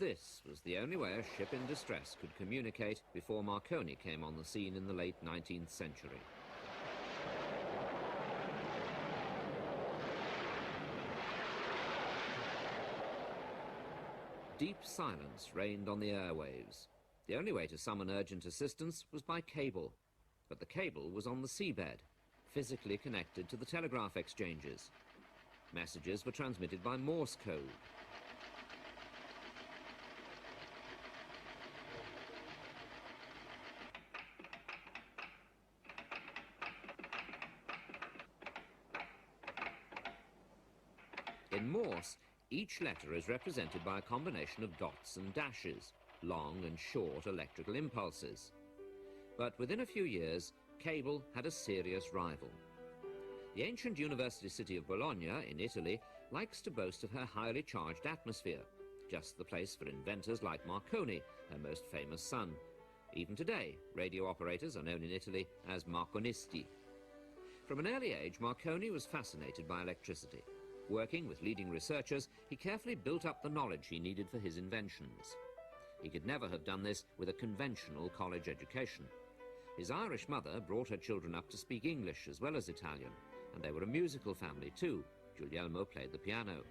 this was the only way a ship in distress could communicate before Marconi came on the scene in the late 19th century. Deep silence reigned on the airwaves. The only way to summon urgent assistance was by cable, but the cable was on the seabed, physically connected to the telegraph exchanges. Messages were transmitted by Morse code. In Morse, each letter is represented by a combination of dots and dashes, long and short electrical impulses. But within a few years, cable had a serious rival. The ancient university city of Bologna in Italy likes to boast of her highly charged atmosphere, just the place for inventors like Marconi, her most famous son. Even today, radio operators are known in Italy as Marconisti. From an early age, Marconi was fascinated by electricity. Working with leading researchers, he carefully built up the knowledge he needed for his inventions. He could never have done this with a conventional college education. His Irish mother brought her children up to speak English as well as Italian, and they were a musical family too. Guglielmo played the piano.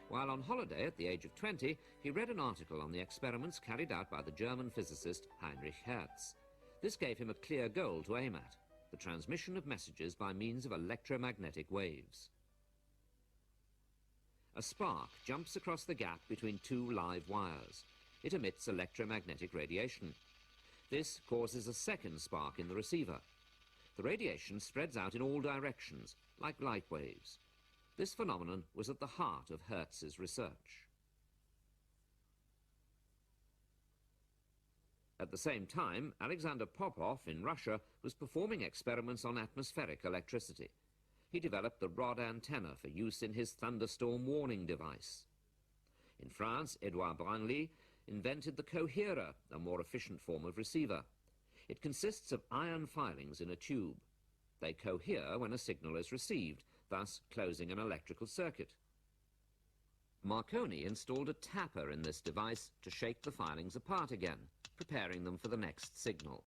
While on holiday at the age of 20, he read an article on the experiments carried out by the German physicist Heinrich Hertz. This gave him a clear goal to aim at: the transmission of messages by means of electromagnetic waves. A spark jumps across the gap between two live wires. It emits electromagnetic radiation. This causes a second spark in the receiver. The radiation spreads out in all directions, like light waves. This phenomenon was at the heart of Hertz's research. At the same time, Alexander Popov in Russia was performing experiments on atmospheric electricity. He developed the rod antenna for use in his thunderstorm warning device. In France, Edouard Branly invented the coherer, a more efficient form of receiver. It consists of iron filings in a tube. They cohere when a signal is received, thus closing an electrical circuit. Marconi installed a tapper in this device to shake the filings apart again, preparing them for the next signal.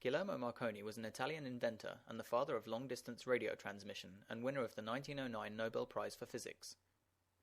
Guglielmo Marconi was an Italian inventor and the father of long-distance radio transmission and winner of the 1909 Nobel Prize for Physics.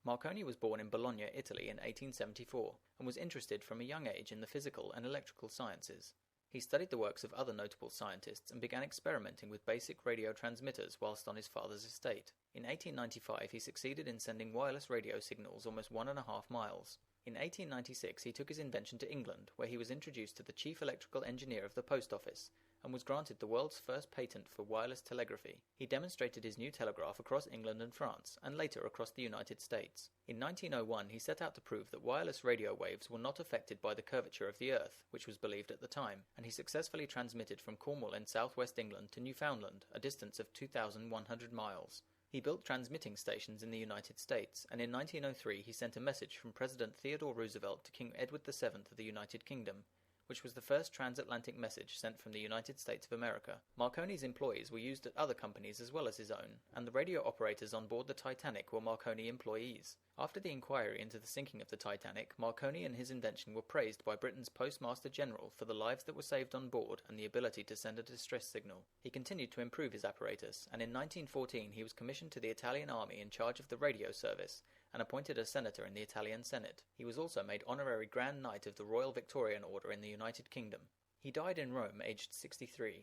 Marconi was born in Bologna, Italy in 1874 and was interested from a young age in the physical and electrical sciences. He studied the works of other notable scientists and began experimenting with basic radio transmitters whilst on his father's estate. In 1895 he succeeded in sending wireless radio signals almost 1.5 miles. In 1896 he took his invention to England, where he was introduced to the chief electrical engineer of the post office, and was granted the world's first patent for wireless telegraphy. He demonstrated his new telegraph across England and France, and later across the United States. In 1901 he set out to prove that wireless radio waves were not affected by the curvature of the Earth, which was believed at the time, and he successfully transmitted from Cornwall in southwest England to Newfoundland, a distance of 2,100 miles. He built transmitting stations in the United States, and in 1903 he sent a message from President Theodore Roosevelt to King Edward VII of the United Kingdom, which was the first transatlantic message sent from the United States of America. Marconi's employees were used at other companies as well as his own, and the radio operators on board the Titanic were Marconi employees. After the inquiry into the sinking of the Titanic, Marconi and his invention were praised by Britain's Postmaster General for the lives that were saved on board and the ability to send a distress signal. He continued to improve his apparatus, and in 1914 he was commissioned to the Italian army in charge of the radio service, and appointed a senator in the Italian Senate. He was also made honorary Grand Knight of the Royal Victorian Order in the United Kingdom. He died in Rome aged 63.